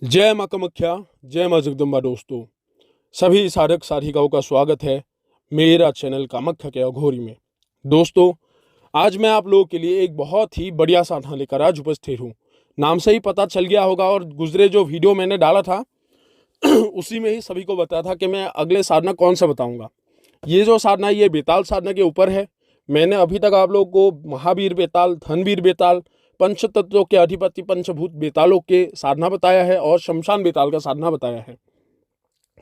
जय माँ कामाख्या, जय माँ जगदम्बा। दोस्तों, सभी साधक साधिकाओं का स्वागत है मेरा चैनल कामाख्या के अघोरी में। दोस्तों, आज मैं आप लोगों के लिए एक बहुत ही बढ़िया साधना लेकर आज उपस्थित हूँ। नाम से ही पता चल गया होगा और गुजरे जो वीडियो मैंने डाला था उसी में ही सभी को बताया था कि मैं अगले साधना कौन सा बताऊंगा। ये जो साधना ये बेताल साधना के ऊपर है। मैंने अभी तक आप लोगों को महावीर बेताल, धनवीर बेताल, पंच तत्वों के अधिपति पंचभूत बेतालों के साधना बताया है और शमशान बेताल का साधना बताया है।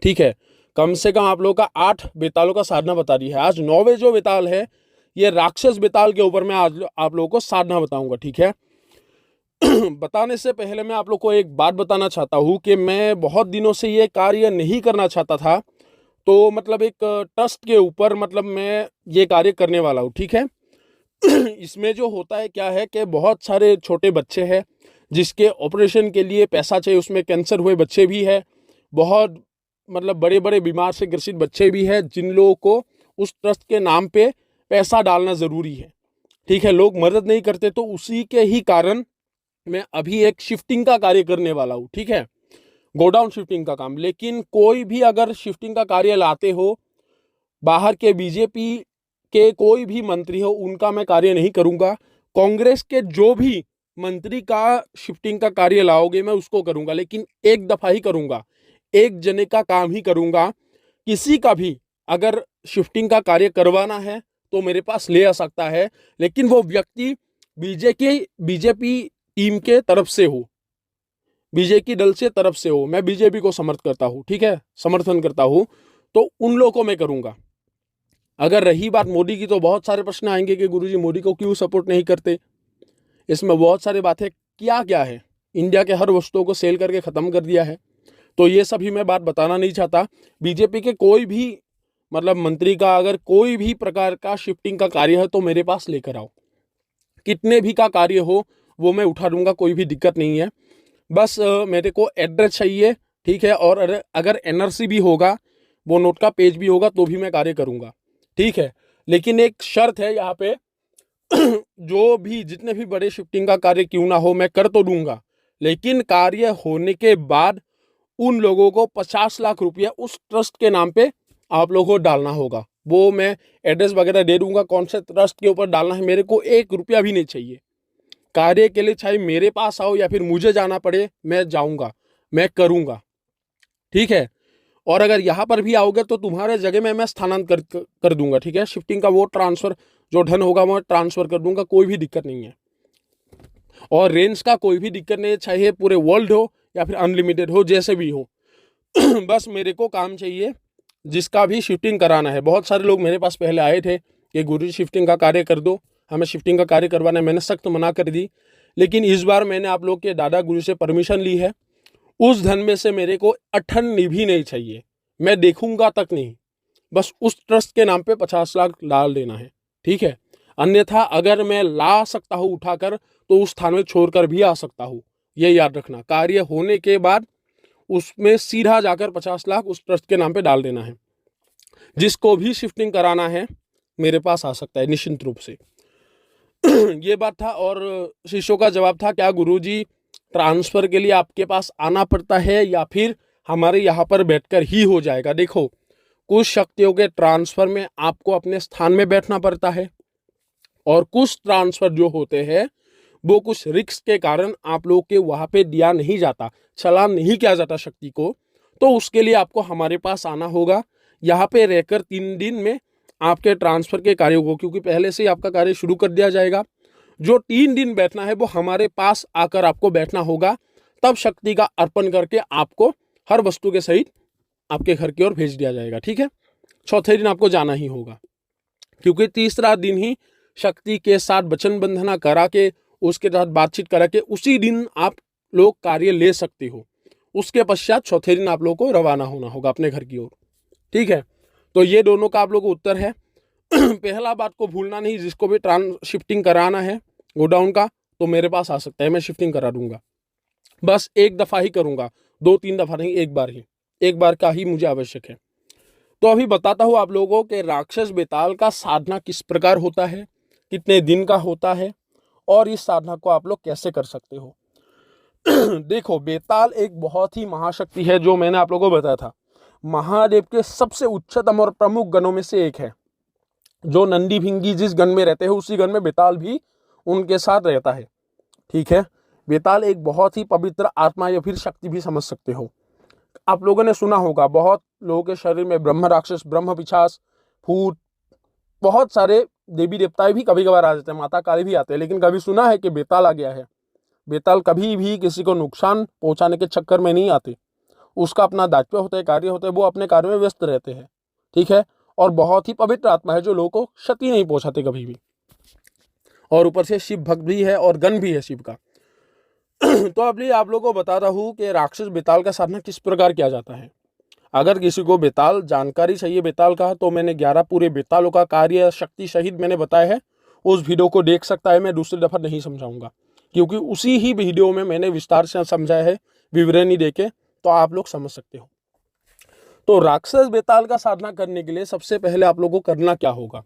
ठीक है, कम से कम आप लोगों का 8 बेतालों का साधना बता दी है। आज 9वें जो बेताल है ये राक्षस बेताल के ऊपर मैं आज आप लोगों को साधना बताऊंगा। ठीक है, बताने से पहले मैं आप लोग को एक बात बताना चाहता हूँ कि मैं बहुत दिनों से ये कार्य नहीं करना चाहता था। तो मतलब एक ट्रस्ट के ऊपर मतलब मैं ये कार्य करने वाला हूँ। ठीक है, इसमें जो होता है क्या है कि बहुत सारे छोटे बच्चे हैं जिसके ऑपरेशन के लिए पैसा चाहिए। उसमें कैंसर हुए बच्चे भी हैं, बहुत मतलब बड़े बड़े बीमार से ग्रसित बच्चे भी हैं जिन लोगों को उस ट्रस्ट के नाम पे पैसा डालना ज़रूरी है। ठीक है, लोग मदद नहीं करते, तो उसी के ही कारण मैं अभी एक शिफ्टिंग का कार्य करने वाला हूँ। ठीक है, गोडाउन शिफ्टिंग का काम। लेकिन कोई भी अगर शिफ्टिंग का कार्य लाते हो, बाहर के बीजेपी के कोई भी मंत्री हो, उनका मैं कार्य नहीं करूंगा। कांग्रेस के जो भी मंत्री का शिफ्टिंग का कार्य लाओगे मैं उसको करूंगा, लेकिन एक दफा ही करूंगा, एक जने का काम ही करूंगा। किसी का भी अगर शिफ्टिंग का कार्य करवाना है तो मेरे पास ले आ सकता है, लेकिन वो व्यक्ति बीजेपी टीम के तरफ से हो, बीजेपी दल से तरफ से हो। मैं बीजेपी को समर्थन करता हूँ। ठीक है, समर्थन करता हूँ, तो उन लोगों को मैं करूंगा। अगर रही बात मोदी की, तो बहुत सारे प्रश्न आएंगे कि गुरुजी मोदी को क्यों सपोर्ट नहीं करते। इसमें बहुत सारी बातें क्या क्या है, इंडिया के हर वस्तुओं को सेल करके ख़त्म कर दिया है। तो ये सभी मैं बात बताना नहीं चाहता। बीजेपी के कोई भी मतलब मंत्री का अगर कोई भी प्रकार का शिफ्टिंग का कार्य है तो मेरे पास लेकर आओ। कितने भी का कार्य हो वो मैं उठा दूंगा, कोई भी दिक्कत नहीं है। बस मेरे को एड्रेस चाहिए। ठीक है, और अगर एनआरसी भी होगा, वो नोट का पेज भी होगा, तो भी मैं कार्य करूंगा। ठीक है, लेकिन एक शर्त है यहाँ पे जो भी जितने भी बड़े शिफ्टिंग का कार्य क्यों ना हो मैं कर तो दूंगा, लेकिन कार्य होने के बाद उन लोगों को 50 लाख रुपया उस ट्रस्ट के नाम पे आप लोगों को डालना होगा। वो मैं एड्रेस वगैरह दे दूंगा, कौन से ट्रस्ट के ऊपर डालना है। मेरे को 1 रुपया भी नहीं चाहिए कार्य के लिए, चाहे मेरे पास आओ या फिर मुझे जाना पड़े, मैं जाऊंगा, मैं करूंगा। ठीक है, और अगर यहाँ पर भी आओगे तो तुम्हारे जगह में मैं स्थानांतरित कर दूंगा। ठीक है, शिफ्टिंग का वो ट्रांसफर जो धन होगा मैं ट्रांसफर कर दूंगा, कोई भी दिक्कत नहीं है। और रेंज का कोई भी दिक्कत नहीं है, चाहे पूरे वर्ल्ड हो या फिर अनलिमिटेड हो, जैसे भी हो। बस मेरे को काम चाहिए जिसका भी शिफ्टिंग कराना है। बहुत सारे लोग मेरे पास पहले आए थे कि गुरुजी शिफ्टिंग का कार्य कर दो, हमें शिफ्टिंग का कार्य करवाना है। मैंने सख्त मना कर दी, लेकिन इस बार मैंने आप लोग के दादा गुरु से परमिशन ली है। उस धन में से मेरे को अठन्नी भी नहीं चाहिए, मैं देखूंगा तक नहीं। बस उस ट्रस्ट के नाम पे 50 लाख डाल देना है। ठीक है, अन्यथा अगर मैं ला सकता हूँ उठाकर तो उस स्थान में छोड़कर भी आ सकता हूँ। ये याद रखना, कार्य होने के बाद उसमें सीधा जाकर 50 लाख उस ट्रस्ट के नाम पे डाल देना है। जिसको भी शिफ्टिंग कराना है मेरे पास आ सकता है निश्चिंत रूप से। ये बात था। और शिष्यों का जवाब था, क्या गुरुजी ट्रांसफर के लिए आपके पास आना पड़ता है या फिर हमारे यहाँ पर बैठकर ही हो जाएगा? देखो, कुछ शक्तियों के ट्रांसफर में आपको अपने स्थान में बैठना पड़ता है, और कुछ ट्रांसफर जो होते हैं वो कुछ रिस्क के कारण आप लोग के वहां पे दिया नहीं जाता, चलान नहीं किया जाता शक्ति को। तो उसके लिए आपको हमारे पास आना होगा। यहाँ पे रहकर 3 दिन में आपके ट्रांसफर के कार्यों को, क्योंकि पहले से ही आपका कार्य शुरू कर दिया जाएगा, जो 3 दिन बैठना है वो हमारे पास आकर आपको बैठना होगा। तब शक्ति का अर्पण करके आपको हर वस्तु के सहित आपके घर की ओर भेज दिया जाएगा। ठीक है, चौथे दिन आपको जाना ही होगा, क्योंकि तीसरा दिन ही शक्ति के साथ वचन बंधना करा के उसके साथ बातचीत करा के उसी दिन आप लोग कार्य ले सकते हो। उसके पश्चात चौथे दिन आप लोगों को रवाना होना होगा अपने घर की ओर। ठीक है, तो ये दोनों का आप लोगों को उत्तर है। पहला बात को भूलना नहीं, जिसको भी शिफ्टिंग कराना है गोडाउन का तो मेरे पास आ सकता है, मैं शिफ्टिंग करा दूंगा। बस एक दफा ही करूंगा, 2-3 दफा नहीं, एक बार ही, एक बार का ही मुझे आवश्यक है। तो अभी बताता हूँ आप लोगों को कि राक्षस बेताल का साधना किस प्रकार होता है, कितने दिन का होता है, और इस साधना को आप लोग कैसे कर सकते हो। देखो, बेताल एक बहुत ही महाशक्ति है, जो मैंने आप लोगों को बताया था, महादेव के सबसे उच्चतम और प्रमुख गणों में से एक है। जो नंदी भिंगी जिस गण में रहते हैं, उसी गण में बेताल भी उनके साथ रहता है। ठीक है, बेताल एक बहुत ही पवित्र आत्मा या फिर शक्ति भी समझ सकते हो। आप लोगों ने सुना होगा, बहुत लोगों के शरीर में ब्रह्म राक्षस, ब्रह्म पिशाच, भूत, बहुत सारे देवी देवताएं भी कभी कभार आ जाते हैं, माता काली भी आते हैं, लेकिन कभी सुना है कि बेताल आ गया है? बेताल कभी भी किसी को नुकसान पहुंचाने के चक्कर में नहीं आते। उसका अपना दायित्व होता है, कार्य होता है, वो अपने कार्य में व्यस्त रहते हैं। ठीक है, और बहुत ही पवित्र आत्मा है, जो लोगों को क्षति नहीं पहुंचाते कभी भी, और ऊपर से शिव भक्त भी है और गण भी है शिव का। तो अभी आप लोगों को बता रहा हूं कि राक्षस बेताल का साधना किस प्रकार किया जाता है। अगर किसी को बेताल जानकारी चाहिए बेताल का, तो मैंने 11 पूरे बेतालों का कार्य शक्ति सहित मैंने बताया है, उस वीडियो को देख सकता है। मैं दूसरी दफा नहीं समझाऊंगा, क्योंकि उसी ही वीडियो में मैंने विस्तार से समझाया है, विवरणी देके, तो आप लोग समझ सकते हो। तो राक्षस बेताल का साधना करने के लिए सबसे पहले आप लोगों को करना क्या होगा?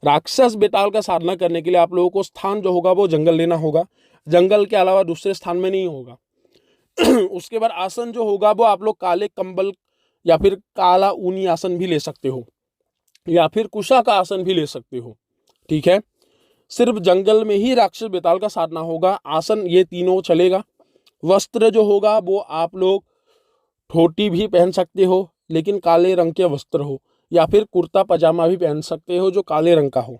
राक्षस बेताल का साधना करने के लिए आप लोगों को स्थान जो होगा वो जंगल लेना होगा। जंगल के अलावा दूसरे स्थान में नहीं होगा। उसके बाद आसन जो होगा वो आप लोग काले कंबल या फिर काला ऊनी आसन भी ले सकते हो, या फिर कुशा का आसन भी ले सकते हो। ठीक है, सिर्फ जंगल में ही राक्षस बेताल का साधना होगा। आसन ये तीनों चलेगा। वस्त्र जो होगा वो आप लोग धोती भी पहन सकते हो, लेकिन काले रंग के वस्त्र हो, या फिर कुर्ता पजामा भी पहन सकते हो जो काले रंग का हो।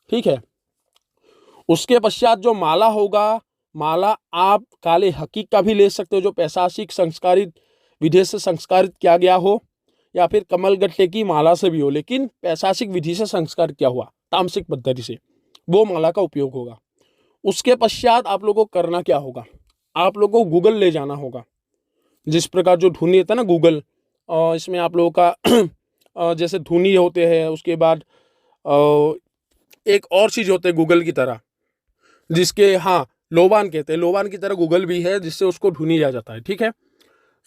ठीक है, उसके पश्चात जो माला होगा, माला आप काले हकीक का भी ले सकते हो, जो पैशाचिक संस्कारित विधि से संस्कारित किया गया हो, या फिर कमल गट्टे की माला से भी हो, लेकिन पैशाचिक विधि से संस्कार किया हुआ, तामसिक पद्धति से, वो माला का उपयोग होगा। उसके पश्चात आप लोगों को करना क्या होगा? आप लोगों को गूगल ले जाना होगा। जिस प्रकार जो धुनी होता है ना गूगल, इसमें आप लोगों का जैसे धुनी होते हैं, उसके बाद एक और चीज होते है गूगल की तरह, जिसके हाँ लोबान कहते हैं, लोबान की तरह गूगल भी है, जिससे उसको ढूंढ लिया जाता है। ठीक है,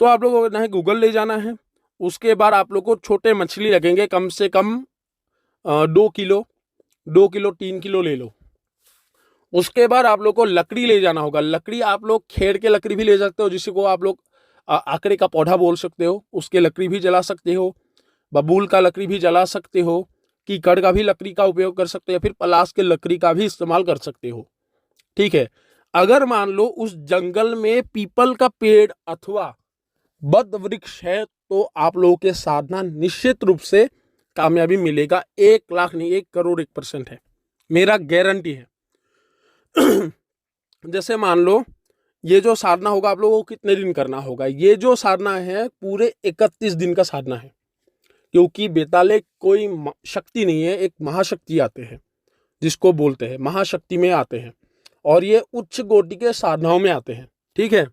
तो आप लोगों को गूगल ले जाना है। उसके बाद आप लोग को छोटे मछली लगेंगे, कम से कम 2 किलो 3 किलो ले लो। उसके बाद आप लोग को लकड़ी ले जाना होगा। लकड़ी आप लोग खेड़ के लकड़ी भी ले सकते हो, जिसको आप लोग आकड़े का पौधा बोल सकते हो, उसके लकड़ी भी जला सकते हो, बबूल का लकड़ी भी जला सकते हो, कीकड़ का भी लकड़ी का उपयोग कर सकते हो, या फिर पलाश के लकड़ी का भी इस्तेमाल कर सकते हो। ठीक है, अगर मान लो उस जंगल में पीपल का पेड़ अथवा बद वृक्ष है, तो आप लोगों के साधना निश्चित रूप से कामयाबी मिलेगा। 1 लाख नहीं, 1 करोड़ 1% है, मेरा गारंटी है। जैसे मान लो ये जो साधना होगा आप लोगों को कितने दिन करना होगा? ये जो साधना है पूरे 31 दिन का साधना है, क्योंकि बेताले कोई शक्ति नहीं है, एक महाशक्ति आते हैं, जिसको बोलते हैं महाशक्ति में आते हैं, और ये उच्च कोटि के साधनाओं में आते हैं। ठीक है,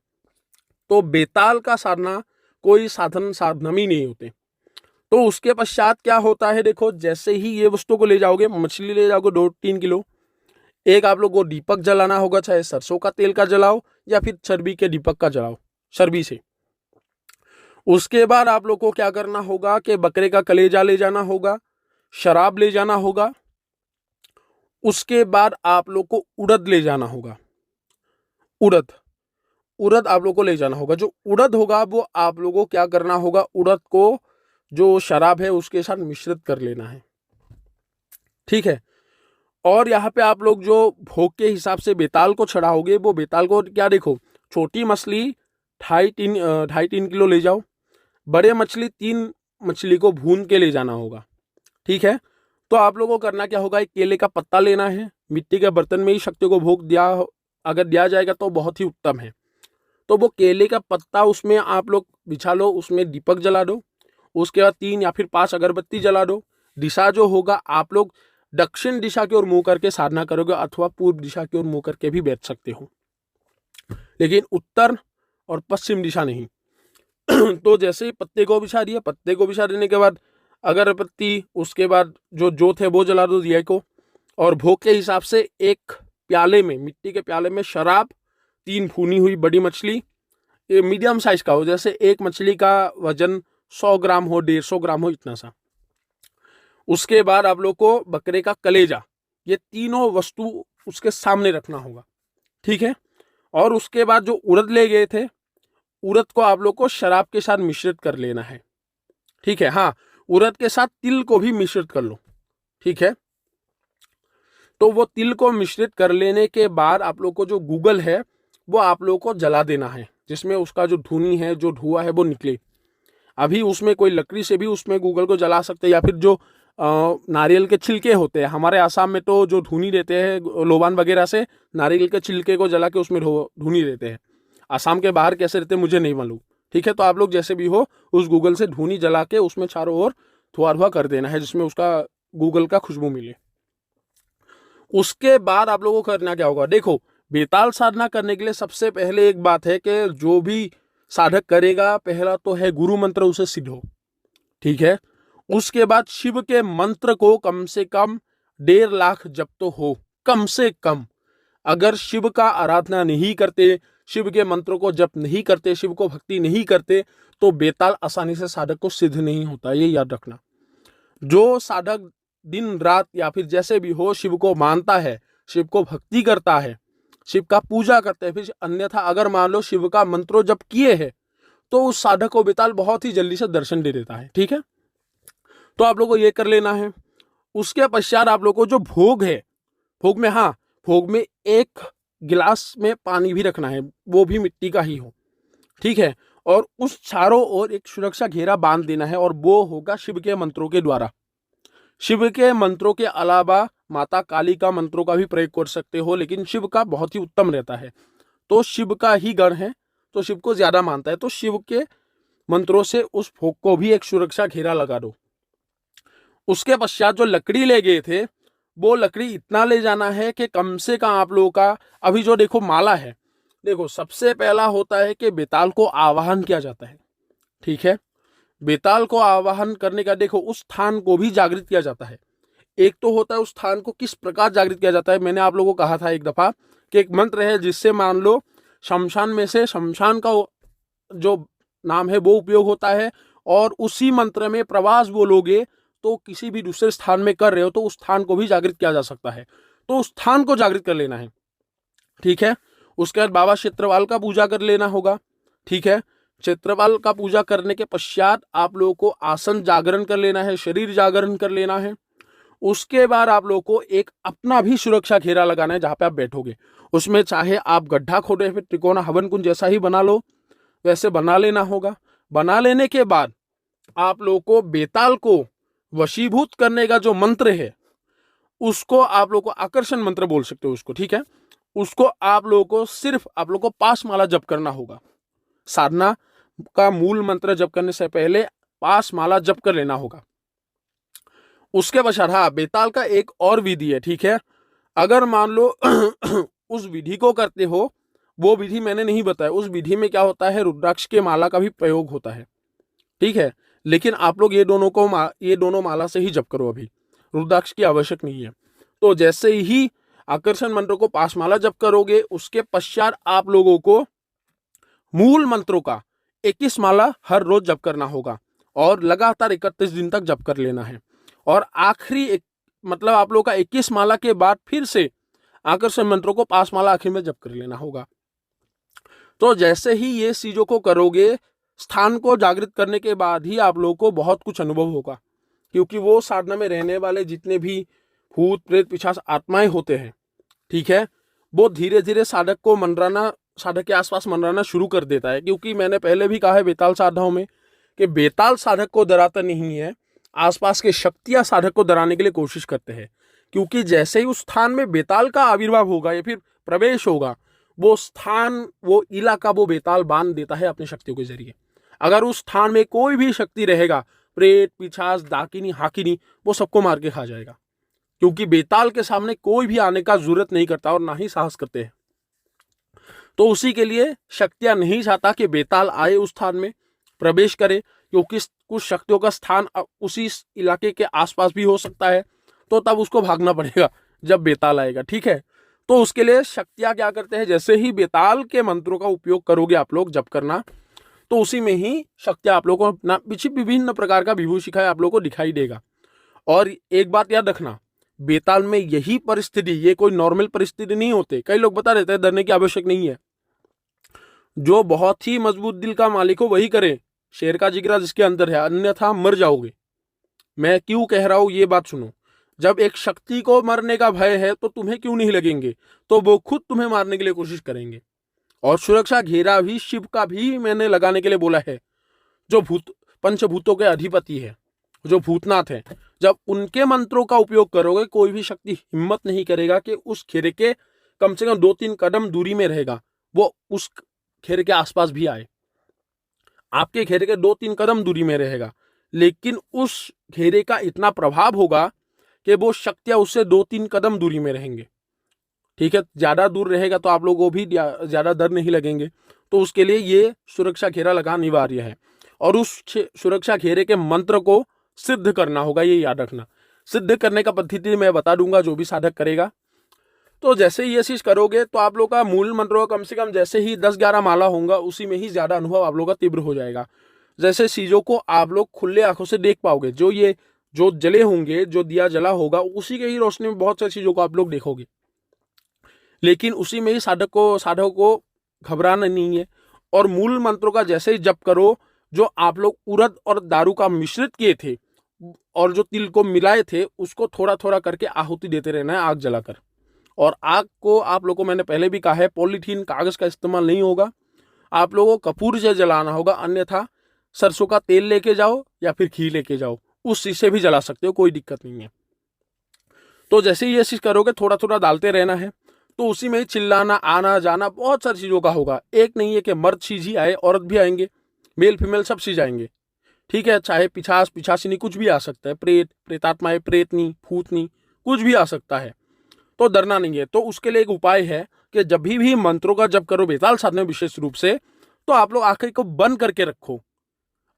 तो बेताल का साधना कोई साधना ही नहीं होते। तो उसके पश्चात क्या होता है, देखो, जैसे ही ये वस्तु को ले जाओगे, मछली ले जाओगे 2-3 किलो, एक आप लोग को दीपक जलाना होगा, चाहे सरसों का तेल का जलाओ या फिर चर्बी के दीपक का जलाओ, चर्बी से। उसके बाद आप लोग को क्या करना होगा कि बकरे का कलेजा ले जाना होगा, शराब ले जाना होगा। उसके बाद आप लोग को उड़द ले जाना होगा। उड़द आप लोग को ले जाना होगा। जो उड़द होगा वो आप लोगों को क्या करना होगा, उड़द को जो शराब है उसके साथ मिश्रित कर लेना है। ठीक है, और यहाँ पे आप लोग जो भोग के हिसाब से बेताल को चढ़ाओगे, वो बेताल को क्या, देखो, छोटी मछली 2.5-3 किलो ले जाओ, बड़े मछली 3 मछली को भून के ले जाना होगा। ठीक है, तो आप लोगों को करना क्या होगा, एक केले का पत्ता लेना है। मिट्टी के बर्तन में ही शक्ति को भोग अगर दिया जाएगा तो बहुत ही उत्तम है। तो वो केले का पत्ता उसमें आप लोग बिछा लो, उसमें दीपक जला दो। उसके बाद 3 या फिर 5 अगरबत्ती जला दो। दिशा जो होगा, आप लोग दक्षिण दिशा की ओर मुंह करके साधना करोगे, अथवा पूर्व दिशा की ओर मुंह करके भी बैठ सकते हो, लेकिन उत्तर और पश्चिम दिशा नहीं। तो जैसे ही पत्ते को बिछा दिया, पत्ते को बिछा देने के बाद अगरबत्ती, उसके बाद जो जोत है वो जला दो दिया को, और भोग के हिसाब से एक प्याले में, मिट्टी के प्याले में शराब, 3 भुनी हुई बड़ी मछली, ये मीडियम साइज का हो, जैसे एक मछली का वजन 100 ग्राम हो, 150 ग्राम हो, इतना सा। उसके बाद आप लोग को बकरे का कलेजा, ये तीनों वस्तु उसके सामने रखना होगा। ठीक है, और उसके बाद जो उड़द ले गए थे, उड़द को आप लोग को शराब के साथ मिश्रित कर लेना है। ठीक है, हाँ, उड़द के साथ तिल को भी मिश्रित कर लो। ठीक है, तो वो तिल को मिश्रित कर लेने के बाद आप लोग को जो गूगल है वो आप लोग को जला देना है, जिसमें उसका जो धुनी है, जो धुआं है वो निकले। अभी उसमें कोई लकड़ी से भी उसमें गूगल को जला सकते हैं, या फिर जो नारियल के छिलके होते हैं, हमारे आसाम में तो जो धुनी देते हैं लोबान वगैरह से, नारियल के छिलके को जला के उसमें धुनी देते हैं। आसाम के बाहर कैसे रहते हैं मुझे नहीं मालूम। ठीक है, तो आप लोग जैसे भी हो उस गूगल से धुनी जला के उसमें चारों ओर धुआं धुआं कर देना है, जिसमें उसका गूगल का खुशबू मिले। उसके बाद आप लोगों को करना क्या होगा, देखो बेताल साधना करने के लिए सबसे पहले एक बात है कि जो भी साधक करेगा, पहला तो है गुरु मंत्र उसे सिद्ध हो। ठीक है, उसके बाद शिव के मंत्र को कम से कम 1.5 लाख जप तो हो, कम से कम। अगर शिव का आराधना नहीं करते, शिव के मंत्रों को जप नहीं करते, शिव को भक्ति नहीं करते, तो बेताल आसानी से साधक को सिद्ध नहीं होता, ये याद रखना। जो साधक दिन रात या फिर जैसे भी हो शिव को मानता है, शिव को भक्ति करता है, शिव का पूजा करते हैं, फिर अन्यथा अगर मान लो शिव का मंत्रो जप किए हैं, तो उस साधक को बेताल बहुत ही जल्दी से दर्शन दे देता है। ठीक है, तो आप लोग को ये कर लेना है। उसके पश्चात आप लोग को जो भोग है, भोग में, हाँ, भोग में 1 गिलास में पानी भी रखना है, वो भी मिट्टी का ही हो। ठीक है, और उस चारों ओर एक सुरक्षा घेरा बांध देना है, और वो होगा शिव के मंत्रों के द्वारा। शिव के मंत्रों के अलावा माता काली का मंत्रों का भी प्रयोग कर सकते हो, लेकिन शिव का बहुत ही उत्तम रहता है। तो शिव का ही गण है, तो शिव को ज्यादा मानता है, तो शिव के मंत्रों से उस भोग को भी एक सुरक्षा घेरा लगा दो। उसके पश्चात जो लकड़ी ले गए थे, वो लकड़ी इतना ले जाना है कि कम से कम आप लोगों का, अभी जो देखो माला है, देखो सबसे पहला होता है कि बेताल को आवाहन किया जाता है। ठीक है, बेताल को आवाहन करने का देखो उस स्थान को भी जागृत किया जाता है। एक तो होता है उस स्थान को किस प्रकार जागृत किया जाता है, मैंने आप लोगों को कहा था एक दफा कि एक मंत्र है जिससे मान लो शमशान में से शमशान का जो नाम है वो उपयोग होता है, और उसी मंत्र में प्रवास बोलोगे तो किसी भी दूसरे स्थान में कर रहे हो तो उस स्थान को भी जागृत किया जा सकता है, तो उस स्थान को जागृत कर लेना है। ठीक है, उसके बाद बाबा क्षेत्रपाल का पूजा कर लेना होगा। ठीक है, क्षेत्रपाल का पूजा करने के पश्चात आप लोगों को आसन जागरण कर लेना है, शरीर जागरण कर लेना है। उसके बाद आप लोगों को एक अपना भी सुरक्षा घेरा लगाना है जहां पे आप बैठोगे, उसमें चाहे आप गड्ढा खोदे फिर त्रिकोणा हवन कुंज जैसा ही बना लो, वैसे बना लेना होगा। बना लेने के बाद आप लोगों को बेताल को वशीभूत करने का जो मंत्र है, उसको आप लोगों को आकर्षण मंत्र बोल सकते हो उसको। ठीक है, उसको आप लोगों को सिर्फ आप लोगों को 5 माला जप करना होगा। साधना का मूल मंत्र जप करने से पहले 5 माला जप कर लेना होगा। उसके पश्चात, हाँ, बेताल का एक और विधि है। ठीक है, अगर मान लो उस विधि को करते हो, वो विधि मैंने नहीं बताया, उस विधि में क्या होता है, रुद्राक्ष के माला का भी प्रयोग होता है। ठीक है, लेकिन आप लोग ये दोनों माला से ही जप करो, अभी रुद्राक्ष की आवश्यक नहीं है। तो जैसे ही आकर्षण मंत्र को 5 माला जप करोगे, उसके पश्चात आप लोगों को मूल मंत्रों का 21 माला हर रोज जप करना होगा, और लगातार 31 दिन तक जप कर लेना है। और आखिरी मतलब आप लोग का 21 माला के बाद फिर से आकर्षण मंत्रों को 5 माला आखिर में जप कर लेना होगा। तो जैसे ही ये चीजों को करोगे, स्थान को जागृत करने के बाद ही आप लोगों को बहुत कुछ अनुभव होगा, क्योंकि वो साधना में रहने वाले जितने भी भूत प्रेत पिशाच आत्माएं होते हैं, ठीक है, वो धीरे धीरे साधक को मंडराना, साधक के आसपास मंडराना शुरू कर देता है। क्योंकि मैंने पहले भी कहा है बेताल साधनाओं में कि बेताल साधक को डराता नहीं है, आसपास के शक्तियां साधक को डराने के लिए कोशिश करते हैं। क्योंकि जैसे ही उस स्थान में बेताल का आविर्भाव होगा या फिर प्रवेश होगा, वो स्थान, वो इलाका, वो बेताल बांध देता है अपनी शक्तियों के जरिए। अगर उस स्थान में कोई भी शक्ति रहेगा, प्रेत पिशाच डाकिनी हाकिनी, वो सबको मार के खा जाएगा। क्योंकि बेताल के सामने कोई भी आने का जरूरत नहीं करता और ना ही साहस करते हैं। तो उसी के लिए शक्तियां नहीं चाहता कि बेताल आए उस स्थान में प्रवेश करे, क्योंकि कुछ शक्तियों का स्थान उसी इलाके के आसपास भी हो सकता है, तो तब उसको भागना पड़ेगा जब बेताल आएगा। ठीक है, तो उसके लिए शक्तियां क्या करते हैं, जैसे ही बेताल के मंत्रों का उपयोग करोगे आप लोग जप करना, तो उसी में ही शक्तियां आप लोगों को विभिन्न प्रकार का विभूषिका आप लोगों को दिखाई देगा। और एक बात याद रखना, बेताल में यही परिस्थिति, ये कोई नॉर्मल परिस्थिति नहीं होते। कई लोग बता देते हैं डरने की आवश्यक नहीं है, जो बहुत ही मजबूत दिल का मालिक हो वही करे, शेर का जिगरा जिसके अंदर है, अन्यथा मर जाओगे। मैं क्यों कह रहा हूं ये बात सुनो। जब एक शक्ति को मरने का भय है तो तुम्हें क्यों नहीं लगेंगे, तो वो खुद तुम्हें मारने के लिए कोशिश करेंगे। और सुरक्षा घेरा भी शिव का भी मैंने लगाने के लिए बोला है, जो भूत पंचभूतों के अधिपति है, जो भूतनाथ है। जब उनके मंत्रों का उपयोग करोगे कोई भी शक्ति हिम्मत नहीं करेगा कि उस घेरे के कम से कम 2-3 कदम दूरी में रहेगा, वो उस घेरे के आसपास भी आए। आपके घेरे के 2-3 कदम दूरी में रहेगा, लेकिन उस घेरे का इतना प्रभाव होगा कि वो शक्तियां उससे 2-3 कदम दूरी में रहेंगे। ठीक है, ज्यादा दूर रहेगा तो आप लोगों को भी ज्यादा डर नहीं लगेंगे। तो उसके लिए ये सुरक्षा घेरा लगाना अनिवार्य है, और उस सुरक्षा घेरे के मंत्र को सिद्ध करना होगा, ये याद रखना। सिद्ध करने का पद्धति मैं बता दूंगा जो भी साधक करेगा। तो जैसे ही ये चीज करोगे तो आप लोग का मूल मंत्रों का कम से कम जैसे ही 10-11 माला होगा, उसी में ही ज्यादा अनुभव आप लोग का तीव्र हो जाएगा। जैसे चीजों को आप लोग खुले आंखों से देख पाओगे, जो जले होंगे, जो दिया जला होगा, उसी के ही रोशनी में बहुत सारी चीजों को आप लोग देखोगे। लेकिन उसी में ही साधक को घबराना नहीं है। और मूल मंत्रों का जैसे ही जप करो, जो आप लोग उड़द और दारू का मिश्रित किए थे और जो तिल को मिलाए थे, उसको थोड़ा थोड़ा करके आहुति देते रहना है आग जलाकर। और आग को आप लोगों को मैंने पहले भी कहा है, पॉलीथीन कागज का इस्तेमाल नहीं होगा, आप लोगों को कपूर से जलाना होगा। अन्यथा सरसों का तेल लेके जाओ या फिर घी लेके जाओ, उस चीज से भी जला सकते हो, कोई दिक्कत नहीं है। तो जैसे ही ये चीज करोगे थोड़ा थोड़ा डालते रहना है, तो उसी में ही चिल्लाना, आना जाना, बहुत सारी चीजों का होगा। एक नहीं है कि मर्द चीज ही आए, औरत भी आएंगे, मेल फीमेल सब चीज आएंगे। ठीक है, चाहे पिछास पिछासिनी कुछ भी आ सकता है, प्रेत प्रेतात्माएं, प्रेतनी भूतनी कुछ भी आ सकता है, तो डरना नहीं है। तो उसके लिए एक उपाय है कि जब भी मंत्रों का जप करो बेताल साधन में विशेष रूप से, तो आप लोग आंखें को बंद करके रखो,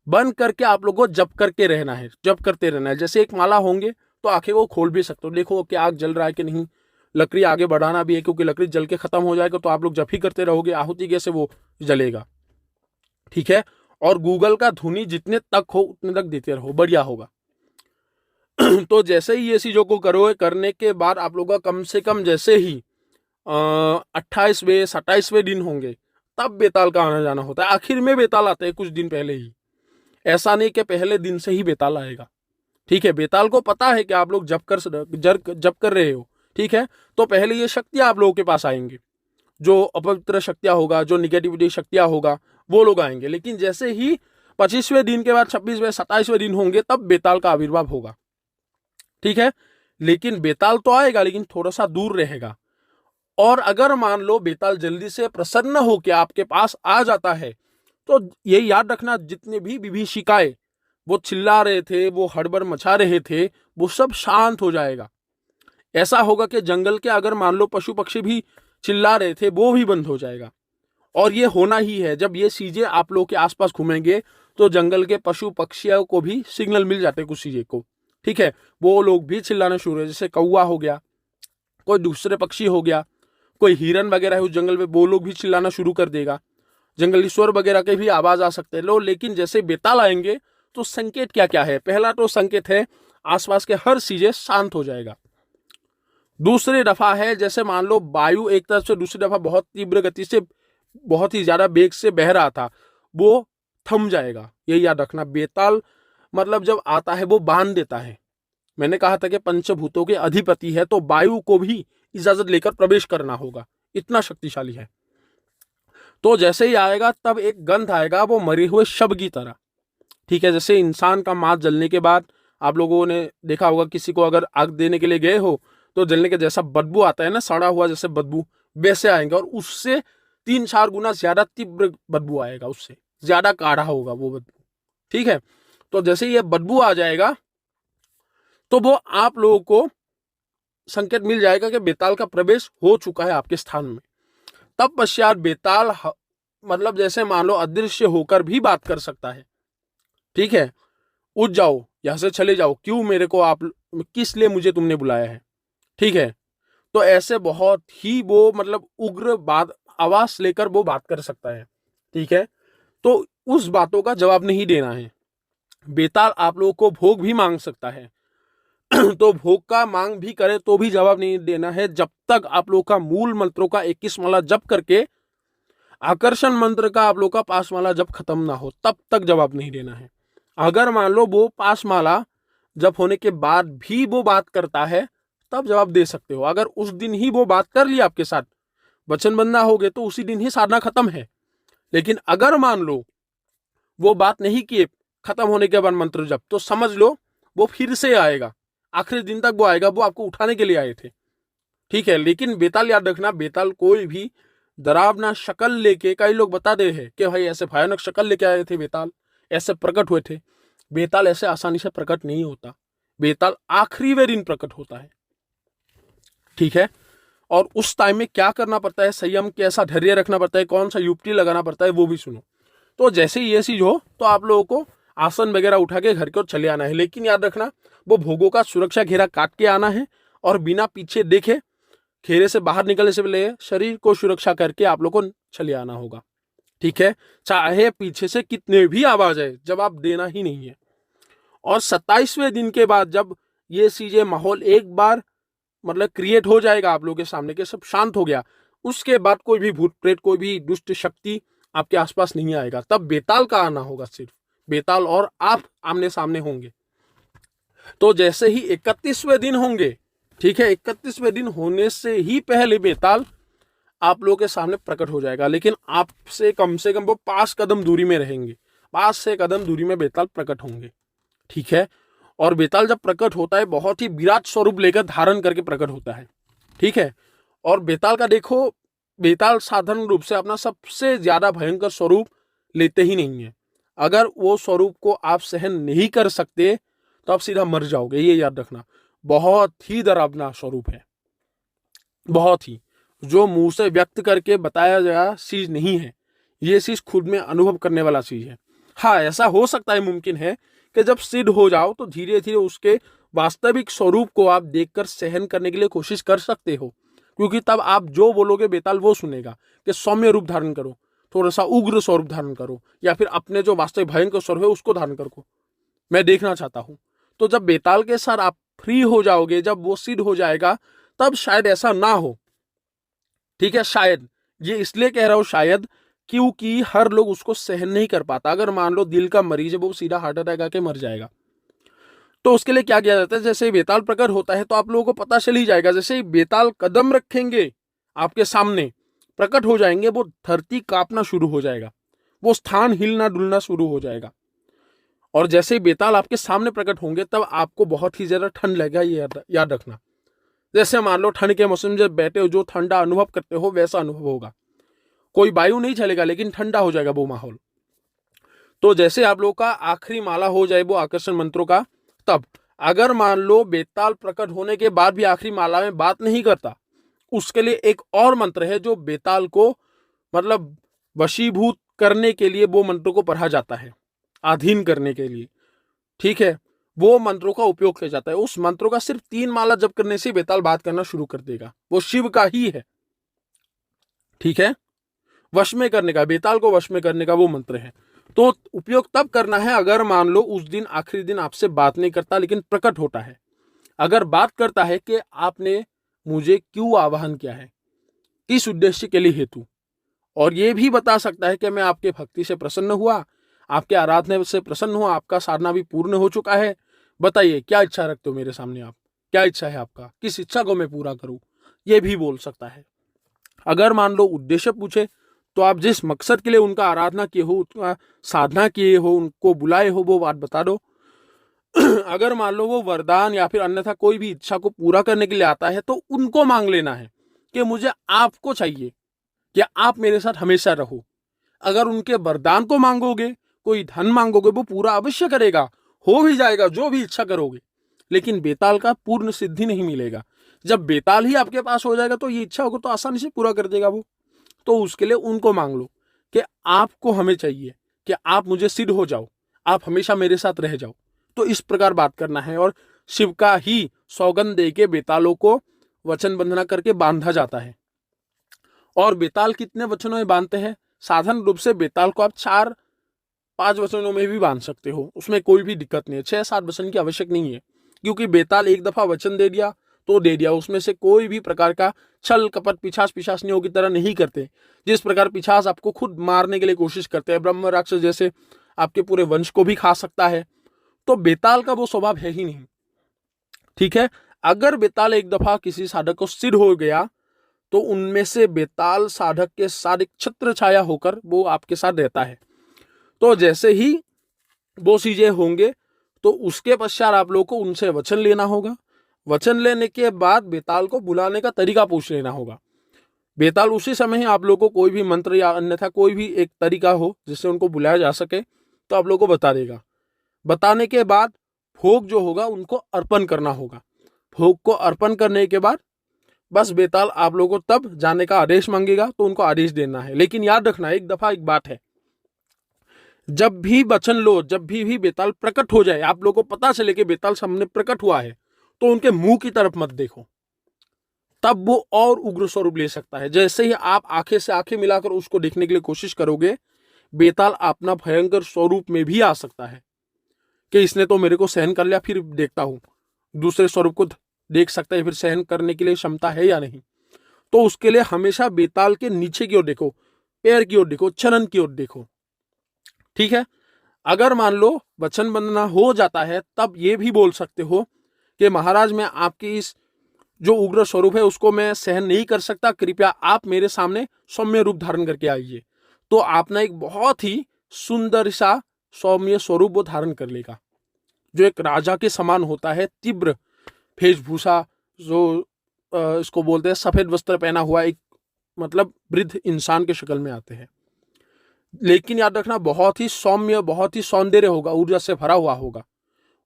बंद करके आप लोग को जप करके रहना है, जप करते रहना है। जैसे एक माला होंगे तो आंखें को खोल भी सकते हो, देखो कि आग जल रहा है कि नहीं। लकड़ी आगे बढ़ाना भी है, क्योंकि लकड़ी जल के खत्म हो जाएगा तो आप लोग जप ही करते रहोगे, आहुति कैसे वो जलेगा। ठीक है, और गूगल का धुनी जितने तक हो उतने तक देते रहो, बढ़िया होगा। तो जैसे ही ये चीजों को करोगे, करने के बाद आप लोग का कम से कम जैसे ही 28वें 27वें दिन होंगे, तब बेताल का आना जाना होता है। आखिर में बेताल आता है कुछ दिन पहले ही, ऐसा नहीं कि पहले दिन से ही बेताल आएगा। ठीक है, बेताल को पता है कि आप लोग जप कर रहे हो। ठीक है, तो पहले ये शक्तियां आप लोगों के पास आएंगी, जो अपवित्र शक्तियां होगा, जो निगेटिविटी शक्तियां होगा, वो लोग आएंगे। लेकिन जैसे ही 25वें दिन के बाद 26वें 27वें दिन होंगे, तब बेताल का आविर्भाव होगा। ठीक है, लेकिन बेताल तो आएगा, लेकिन थोड़ा सा दूर रहेगा। और अगर मान लो बेताल जल्दी से प्रसन्न होकर आपके पास आ जाता है, तो ये याद रखना, जितने भी विभीषिकाएं वो चिल्ला रहे थे, वो हड़बड़ मचा रहे थे, वो सब शांत हो जाएगा। ऐसा होगा कि जंगल के अगर मान लो पशु पक्षी भी चिल्ला रहे थे, वो भी बंद हो जाएगा। और ये होना ही है, जब ये चीजें आप लोग के आसपास घूमेंगे तो जंगल के पशु पक्षियों को भी सिग्नल मिल जाते हैं कुछ चीजें को। ठीक है, वो लोग भी चिल्लाना शुरू है, जैसे कौवा हो गया, कोई दूसरे पक्षी हो गया, कोई हिरन वगैरह है उस जंगल में, वो लोग भी चिल्लाना शुरू कर देगा। जंगली स्वर वगैरह के भी आवाज आ सकते हैं लो। लेकिन जैसे बेताल आएंगे तो संकेत क्या क्या है? पहला तो संकेत है आसपास के हर चीजें शांत हो जाएगा। दूसरी दफा है, जैसे मान लो वायु एक तरफ से दूसरी दफा बहुत तीव्र गति से, बहुत ही ज्यादा वेग से बह रहा था, वो थम जाएगा। ये याद रखना, बेताल मतलब जब आता है वो बांध देता है। मैंने कहा था कि पंचभूतों के अधिपति है, तो वायु को भी इजाजत लेकर प्रवेश करना होगा, इतना शक्तिशाली है। तो जैसे ही आएगा तब एक गंध आएगा, वो मरे हुए शव की तरह। ठीक है, जैसे इंसान का मांस जलने के बाद आप लोगों ने देखा होगा, किसी को अगर आग देने के लिए गए हो तो जलने के जैसा बदबू आता है ना, सड़ा हुआ जैसे बदबू, वैसे आएंगे। और उससे 3-4 गुना ज्यादा तीव्र बदबू आएगा, उससे ज्यादा काढ़ा होगा वो बदबू। ठीक है, तो जैसे ये बदबू आ जाएगा तो वो आप लोगों को संकेत मिल जाएगा कि बेताल का प्रवेश हो चुका है आपके स्थान में। तब पश्चात बेताल मतलब जैसे मान लो अदृश्य होकर भी बात कर सकता है। ठीक है, उठ जाओ, यहां से चले जाओ, क्यों मेरे को आप, किस लिए मुझे तुमने बुलाया है। ठीक है, तो ऐसे बहुत ही वो मतलब उग्र बात आवाज लेकर वो बात कर सकता है। ठीक है, तो उस बातों का जवाब नहीं देना है। बेताल आप लोगों को भोग भी मांग सकता है तो भोग का मांग भी करे तो भी जवाब नहीं देना है, जब तक आप लोग का मूल मंत्रों का 21 माला जप करके आकर्षण मंत्र का आप लोग का पासमाला जब खत्म ना हो तब तक जवाब नहीं देना है। अगर मान लो वो पासमाला जब होने के बाद भी वो बात करता है तब जवाब दे सकते हो। अगर उस दिन ही वो बात कर लिया आपके साथ, वचन बंधना हो गए, तो उसी दिन ही साधना खत्म है। लेकिन अगर मान लो वो बात नहीं किए खत्म होने के बाद मंत्र जब, तो समझ लो वो फिर से आएगा, आखिरी दिन तक वो आएगा, वो आपको उठाने के लिए आए थे। ठीक है, लेकिन बेताल याद रखना, बेताल कोई भी डरावना शक्ल लेके, कई लोग बताते हैं कि भाई ऐसे भयानक शक्ल लेके आए थे बेताल, ऐसे प्रकट हुए थे। बेताल ऐसे आसानी से प्रकट नहीं होता, बेताल आखिरी वे दिन प्रकट होता है। ठीक है, और उस टाइम में क्या करना पड़ता है, संयम कैसा धैर्य रखना पड़ता है, कौन सा युक्ति लगाना पड़ता है, वो भी सुनो। तो जैसे ही ये चीज हो तो आप लोगों को आसन वगैरह उठा के घर की ओर चले आना है। लेकिन याद रखना, वो भोगों का सुरक्षा घेरा काट के आना है और बिना पीछे देखे घेरे से बाहर निकलने से पहले शरीर को सुरक्षा करके आप लोग को चले आना होगा। ठीक है, चाहे पीछे से कितने भी आवाज आए, जवाब देना ही नहीं है। और 27वें दिन के बाद जब ये चीजें माहौल एक बार मतलब क्रिएट हो जाएगा आप लोगों के सामने के सब शांत हो गया, उसके बाद कोई भी भूत प्रेत, कोई भी दुष्ट शक्ति आपके आसपास नहीं आएगा। तब बेताल का आना होगा, सिर्फ बेताल और आप आमने सामने होंगे। तो जैसे ही 31वें दिन होंगे, ठीक है, 31वें दिन होने से ही पहले बेताल आप लोगों के सामने प्रकट हो जाएगा। लेकिन आपसे कम से कम वो 5 कदम दूरी में रहेंगे, 5 से कदम दूरी में बेताल प्रकट होंगे। ठीक है, और बेताल जब प्रकट होता है बहुत ही विराट स्वरूप लेकर धारण करके प्रकट होता है। ठीक है, और बेताल का देखो, बेताल साधारण रूप से अपना सबसे ज्यादा भयंकर स्वरूप लेते ही नहीं है। अगर वो स्वरूप को आप सहन नहीं कर सकते तो आप सीधा मर जाओगे, ये याद रखना। बहुत ही डरावना स्वरूप है, बहुत ही, जो मुंह से व्यक्त करके बताया गया चीज नहीं है, ये चीज खुद में अनुभव करने वाला चीज है। हाँ, ऐसा हो सकता है, मुमकिन है कि जब सिद्ध हो जाओ तो धीरे धीरे उसके वास्तविक स्वरूप को आप देखकर सहन करने के लिए कोशिश कर सकते हो, क्योंकि तब आप जो बोलोगे बेताल वो सुनेगा कि सौम्य रूप धारण करो, थोड़ा सा उग्र स्वरूप धारण करो, या फिर अपने जो वास्तविक भयंकर स्वरूप है उसको धारण करो, मैं देखना चाहता हूं। तो जब बेताल के साथ आप फ्री हो जाओगे, जब वो सिद्ध हो जाएगा, तब शायद ऐसा ना हो। ठीक है, शायद, ये इसलिए कह रहा हूं शायद, क्योंकि हर लोग उसको सहन नहीं कर पाता। अगर मान लो दिल का मरीज है, वो सीधा हार्ट अटैक आके मर जाएगा, तो उसके लिए क्या किया जाता है, जैसे ही बेताल प्रकट होता है तो आप लोगों को पता चल ही जाएगा। जैसे ही बेताल कदम रखेंगे आपके सामने, प्रकट हो जाएंगे, वो धरती कांपना शुरू हो जाएगा, वो स्थान हिलना डुलना शुरू हो जाएगा। और जैसे ही बेताल आपके सामने प्रकट होंगे तब आपको बहुत ही ज्यादा ठंड लगेगा, ये याद रखना। जैसे मान लो ठंड के मौसम में जब बैठे हो, जो ठंडा अनुभव करते हो वैसा अनुभव होगा, कोई वायु नहीं चलेगा लेकिन ठंडा हो जाएगा वो माहौल। तो जैसे आप लोग का आखिरी माला हो जाए वो आकर्षण मंत्रों का, तब अगर मान लो बेताल प्रकट होने के बाद भी आखिरी माला में बात नहीं करता, उसके लिए एक और मंत्र है जो बेताल को मतलब वशीभूत करने के लिए वो मंत्रों को पढ़ा जाता है, अधीन करने के लिए। ठीक है, वो मंत्रों का उपयोग किया जाता है। उस मंत्रों का सिर्फ 3 माला जप करने से बेताल बात करना शुरू कर देगा, वो शिव का ही है। ठीक है, वश में करने का, बेताल को वश में करने का वो मंत्र है। तो उपयोग तब करना है अगर मान लो उस दिन आखिरी दिन आपसे बात नहीं करता लेकिन प्रकट होता है। अगर बात करता है कि आपने मुझे क्यों आवाहन किया है, किस उद्देश्य के लिए हेतु, और ये भी बता सकता है कि मैं आपके भक्ति से प्रसन्न हुआ, आपके आराधना से प्रसन्न हुआ, आपका साधना भी पूर्ण हो चुका है, बताइए क्या इच्छा रखते हो मेरे सामने, आप क्या इच्छा है आपका, किस इच्छा को मैं पूरा करूं, ये भी बोल सकता है। अगर मान लो उद्देश्य पूछे तो आप जिस मकसद के लिए उनका आराधना किए हो, उनका साधना किए हो, उनको बुलाए हो, वो बात बता दो। अगर मान लो वो वरदान या फिर अन्यथा कोई भी इच्छा को पूरा करने के लिए आता है तो उनको मांग लेना है कि मुझे आपको चाहिए कि आप मेरे साथ हमेशा रहो। अगर उनके वरदान को मांगोगे, कोई धन मांगोगे, वो पूरा अवश्य करेगा, हो भी जाएगा जो भी इच्छा करोगे, लेकिन बेताल का पूर्ण सिद्धि नहीं मिलेगा। जब बेताल ही आपके पास हो जाएगा तो ये इच्छा होगा तो आसानी से पूरा कर देगा वो। तो उसके लिए उनको मांग लो कि आपको हमें चाहिए, कि आप मुझे सिद्ध हो जाओ, आप हमेशा मेरे साथ रह जाओ। तो इस प्रकार बात करना है, और शिव का ही सौगंध दे के बेतालों को वचन बंधना करके बांधा जाता है। और बेताल कितने वचनों में बांधते हैं, साधारण रूप से बेताल को आप 4-5 वचनों में भी बांध सकते हो, उसमें कोई भी दिक्कत नहीं है। 6-7 वचन की आवश्यक नहीं है, क्योंकि बेताल एक दफा वचन दे दिया तो दे दिया। उसमें से कोई भी प्रकार का छल कपट पिशाचनियों की तरह नहीं करते। जिस प्रकार पिशाच आपको खुद मारने के लिए कोशिश करते हैं, ब्रह्म राक्षस जैसे आपके पूरे वंश को भी खा सकता है, तो बेताल का वो स्वभाव है ही नहीं। ठीक है, अगर बेताल एक दफा किसी साधक को सिद्ध हो गया तो उनमें से बेताल साधक के साथ एक छत्र छाया होकर वो आपके साथ रहता है। तो जैसे ही वो चीजें होंगे तो उसके पश्चात आप लोग को उनसे वचन लेना होगा। वचन लेने के बाद बेताल को बुलाने का तरीका पूछ लेना होगा। बेताल उसी समय ही आप लोग को कोई भी मंत्र या अन्यथा कोई भी एक तरीका हो जिससे उनको बुलाया जा सके तो आप लोग को बता देगा। बताने के बाद भोग जो होगा उनको अर्पण करना होगा। भोग को अर्पण करने के बाद बस बेताल आप लोगों को तब जाने का आदेश मांगेगा तो उनको आदेश देना है। लेकिन याद रखना, एक दफा एक बात है, जब भी वचन लो, जब भी बेताल प्रकट हो जाए, आप लोगों को पता चले कि बेताल सामने प्रकट हुआ है, तो उनके मुंह की तरफ मत देखो, तब वो और उग्र स्वरूप ले सकता है। जैसे ही आप आंखें से आंखें मिलाकर उसको देखने के लिए कोशिश करोगे, बेताल अपना भयंकर स्वरूप में भी आ सकता है कि इसने तो मेरे को सहन कर लिया, फिर देखता हूं दूसरे स्वरूप को देख सकता है, फिर सहन करने के लिए क्षमता है या नहीं। तो उसके लिए हमेशा बेताल के नीचे की ओर देखो, पैर की ओर देखो, चरण की ओर देखो। ठीक है, अगर मान लो वचन बंधना हो जाता है तब ये भी बोल सकते हो कि महाराज मैं आपकी इस जो उग्र स्वरूप है उसको मैं सहन नहीं कर सकता, कृपया आप मेरे सामने सौम्य रूप धारण करके आइए। तो आपने एक बहुत ही सुंदर सा सौम्य स्वरूप वो धारण कर लेगा, जो एक राजा के समान होता है। तीव्र वेशभूषा, जो इसको बोलते हैं सफेद वस्त्र पहना हुआ एक मतलब वृद्ध इंसान के शक्ल में आते हैं। लेकिन याद रखना, बहुत ही सौम्य, बहुत ही सौंदर्य होगा, ऊर्जा से भरा हुआ होगा,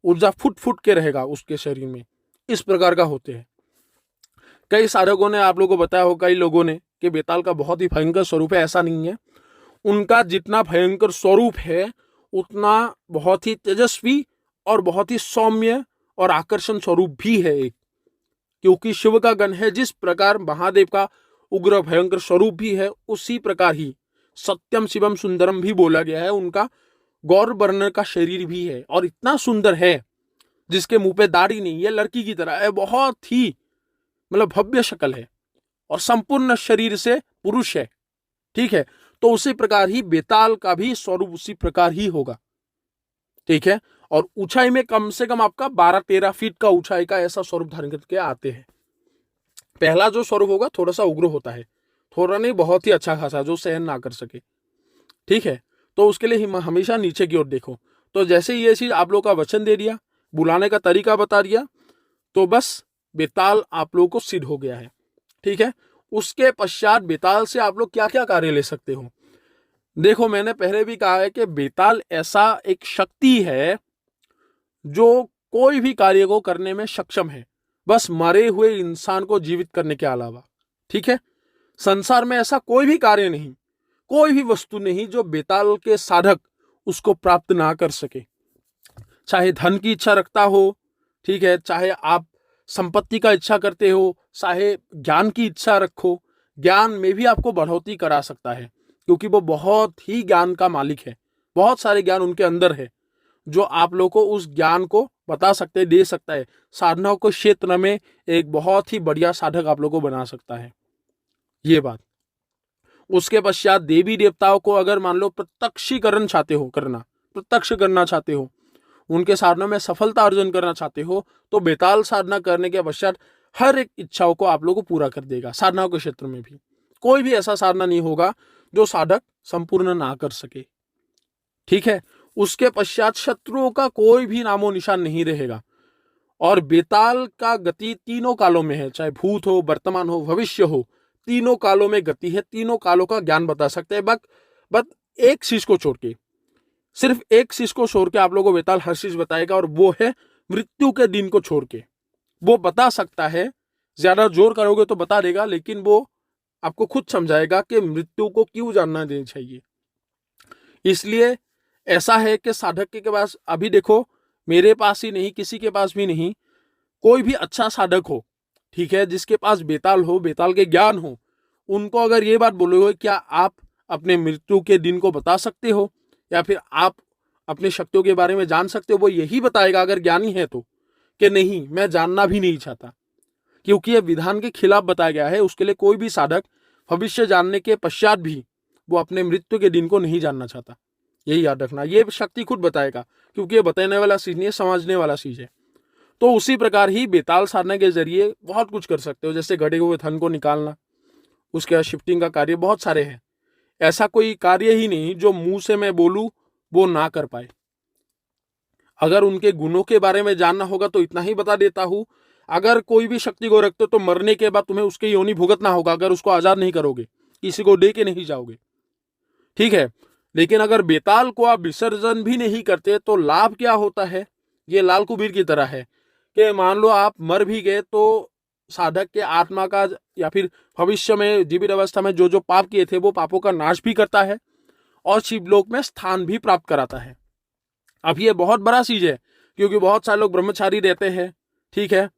ऊर्जा फुट फुट के रहेगा उसके शरीर में। इस प्रकार का होते हैं। कई साधकों ने आप लोगों को बताया हो, कई लोगों ने, कि बेताल का बहुत ही भयंकर स्वरूप है। ऐसा नहीं है, उनका जितना भयंकर स्वरूप है उतना बहुत ही तेजस्वी और बहुत ही सौम्य और आकर्षण स्वरूप भी है एक। क्योंकि शिव का गण है, जिस प्रकार महादेव का उग्र भयंकर स्वरूप भी है, उसी प्रकार ही सत्यम शिवम सुंदरम भी बोला गया है। उनका गौर वर्ण का शरीर भी है और इतना सुंदर है, जिसके मुंह पे दाढ़ी नहीं है, लड़की की तरह है, बहुत ही मतलब भव्य शक्ल है और संपूर्ण शरीर से पुरुष है। ठीक है, तो उसी प्रकार ही बेताल का भी स्वरूप उसी प्रकार ही होगा। ठीक है, और ऊंचाई में कम से कम आपका 12-13 फीट का ऊंचाई का ऐसा स्वरूप धारण करके आते हैं। पहला जो स्वरूप होगा थोड़ा सा उग्र होता है, थोड़ा नहीं, बहुत ही अच्छा खासा, जो सहन ना कर सके। ठीक है, तो उसके लिए हमेशा नीचे की ओर देखो। तो जैसे ये चीज आप लोग का वचन दे दिया, बुलाने का तरीका बता दिया, तो बस बेताल आप लोग को सिद्ध हो गया है। ठीक है, उसके पश्चात बेताल से आप लोग क्या क्या कार्य ले सकते हो। देखो, मैंने पहले भी कहा है कि बेताल ऐसा एक शक्ति है जो कोई भी कार्य को करने में सक्षम है, बस मरे हुए इंसान को जीवित करने के अलावा। ठीक है, संसार में ऐसा कोई भी कार्य नहीं, कोई भी वस्तु नहीं जो बेताल के साधक उसको प्राप्त ना कर सके। चाहे धन की इच्छा रखता हो, ठीक है, चाहे आप संपत्ति का इच्छा करते हो, चाहे ज्ञान की इच्छा रखो, ज्ञान में भी आपको बढ़ोतरी करा सकता है, क्योंकि वो बहुत ही ज्ञान का मालिक है। बहुत सारे ज्ञान उनके अंदर है जो आप लोग को उस ज्ञान को बता सकते, दे सकता है। साधनाओं के क्षेत्र में एक बहुत ही बढ़िया साधक आप लोग को बना सकता है, ये बात। उसके पश्चात देवी देवताओं को अगर मान लो प्रत्यक्षीकरण चाहते हो करना, प्रत्यक्ष करना चाहते हो, उनके साधना में सफलता अर्जन करना चाहते हो, तो बेताल साधना करने के पश्चात हर एक इच्छाओं को आप लोगों को पूरा कर देगा। साधनाओं के क्षेत्र में भी कोई भी ऐसा साधना नहीं होगा जो साधक संपूर्ण ना कर सके। ठीक है, उसके पश्चात शत्रुओं का कोई भी नामो निशान नहीं रहेगा। और बेताल का गति तीनों कालों में है, चाहे भूत हो, वर्तमान हो, भविष्य हो, तीनों कालों में गति है, तीनों कालों का ज्ञान बता सकते हैं। बस एक चीज को छोड़ के, सिर्फ एक चीज को छोड़ के आप लोगों को बेताल हर चीज बताएगा, और वो है मृत्यु के दिन को छोड़ के। वो बता सकता है, ज्यादा जोर करोगे तो बता देगा, लेकिन वो आपको खुद समझाएगा कि मृत्यु को क्यों जानना देना चाहिए। इसलिए ऐसा है कि साधक के पास, अभी देखो मेरे पास ही नहीं, किसी के पास भी नहीं, कोई भी अच्छा साधक हो, ठीक है, जिसके पास बेताल हो, बेताल के ज्ञान हो, उनको अगर ये बात बोलोगे क्या आप अपने मृत्यु के दिन को बता सकते हो या फिर आप अपनी शक्तियों के बारे में जान सकते हो, वो यही बताएगा अगर ज्ञानी है तो, कि नहीं मैं जानना भी नहीं चाहता। क्योंकि यह विधान के खिलाफ बताया गया है। उसके लिए कोई भी साधक भविष्य जानने के पश्चात भी वो अपने मृत्यु के दिन को नहीं जानना चाहता। यही याद रखना, ये शक्ति खुद बताएगा, क्योंकि ये बताने वाला चीज नहीं है, समझने वाला चीज है। तो उसी प्रकार ही बेताल साधना के जरिए बहुत कुछ कर सकते हो, जैसे घटे हुए धन को निकालना, उसके बाद शिफ्टिंग का कार्य, बहुत सारे हैं। ऐसा कोई कार्य ही नहीं जो मुंह से मैं बोलूं वो ना कर पाए। अगर उनके गुणों के बारे में जानना होगा तो इतना ही बता देता हूं। अगर कोई भी शक्ति को रखते हो तो मरने के बाद तुम्हें उसके योनि भुगतना होगा, अगर उसको आजाद नहीं करोगे, किसी को दे के नहीं जाओगे, ठीक है। लेकिन अगर बेताल को आप विसर्जन भी नहीं करते तो लाभ क्या होता है? ये लाल कुबीर की तरह है कि मान लो आप मर भी गए तो साधक के आत्मा का या फिर भविष्य में जीवित अवस्था में जो जो पाप किए थे वो पापों का नाश भी करता है और शिवलोक में स्थान भी प्राप्त कराता है। अब ये बहुत बड़ा चीज है, क्योंकि बहुत सारे लोग ब्रह्मचारी रहते हैं, ठीक है,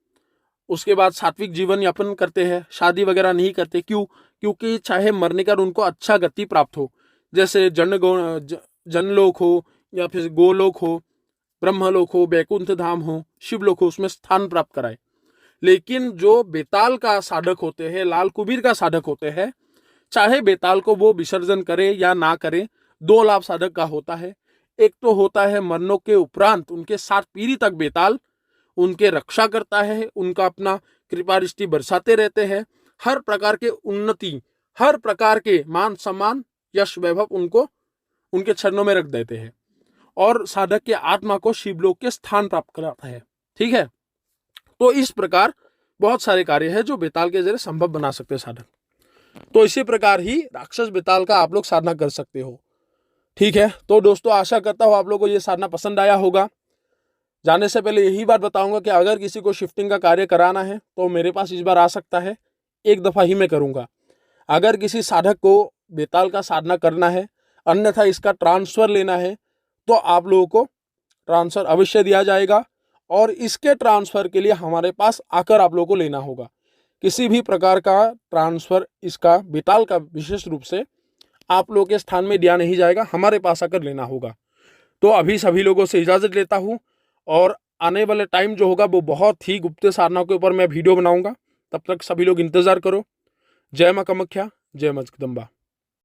उसके बाद सात्विक जीवन यापन करते हैं, शादी वगैरह नहीं करते। क्यों? क्योंकि चाहे मरने का उनको अच्छा गति प्राप्त हो, जैसे जनलोक हो या फिर गोलोक हो, ब्रह्मलोक हो, बैकुंठ धाम हो, शिवलोक हो, उसमें स्थान प्राप्त कराए। लेकिन जो बेताल का साधक होते हैं, लाल कुबीर का साधक होते हैं, चाहे बेताल को वो विसर्जन करे या ना करे, दो लाभ साधक का होता है। एक तो होता है मरनों के उपरांत उनके 7 पीढ़ी तक बेताल उनके रक्षा करता है, उनका अपना कृपा दृष्टि बरसाते रहते हैं, हर प्रकार के उन्नति, हर प्रकार के मान सम्मान, यश वैभव उनको उनके चरणों में रख देते हैं और साधक के आत्मा को शिवलोक के स्थान प्राप्त कराता है, ठीक है। तो इस प्रकार बहुत सारे कार्य है जो बेताल के जरिए संभव बना सकते हैं साधक। तो इसी प्रकार ही राक्षस बेताल का आप लोग साधना कर सकते हो, ठीक है। तो दोस्तों आशा करता हूं आप लोगों को ये साधना पसंद आया होगा। जाने से पहले यही बात बताऊंगा कि अगर किसी को शिफ्टिंग का कार्य कराना है तो मेरे पास इस बार आ सकता है, एक दफा ही मैं करूंगा। अगर किसी साधक को बेताल का साधना करना है, अन्यथा इसका ट्रांसफर लेना है, तो आप लोगों को ट्रांसफर अवश्य दिया जाएगा और इसके ट्रांसफर के लिए हमारे पास आकर आप लोगों को लेना होगा। किसी भी प्रकार का ट्रांसफर इसका बेताल का विशेष रूप से आप लोगों के स्थान में दिया नहीं जाएगा, हमारे पास आकर लेना होगा। तो अभी सभी लोगों से इजाजत लेता हूं और आने वाले टाइम जो होगा वो बहुत ही गुप्त साधना के ऊपर मैं वीडियो बनाऊंगा। तब तक सभी लोग इंतजार करो। जय मां कामाख्या, जय मां जगदम्बा।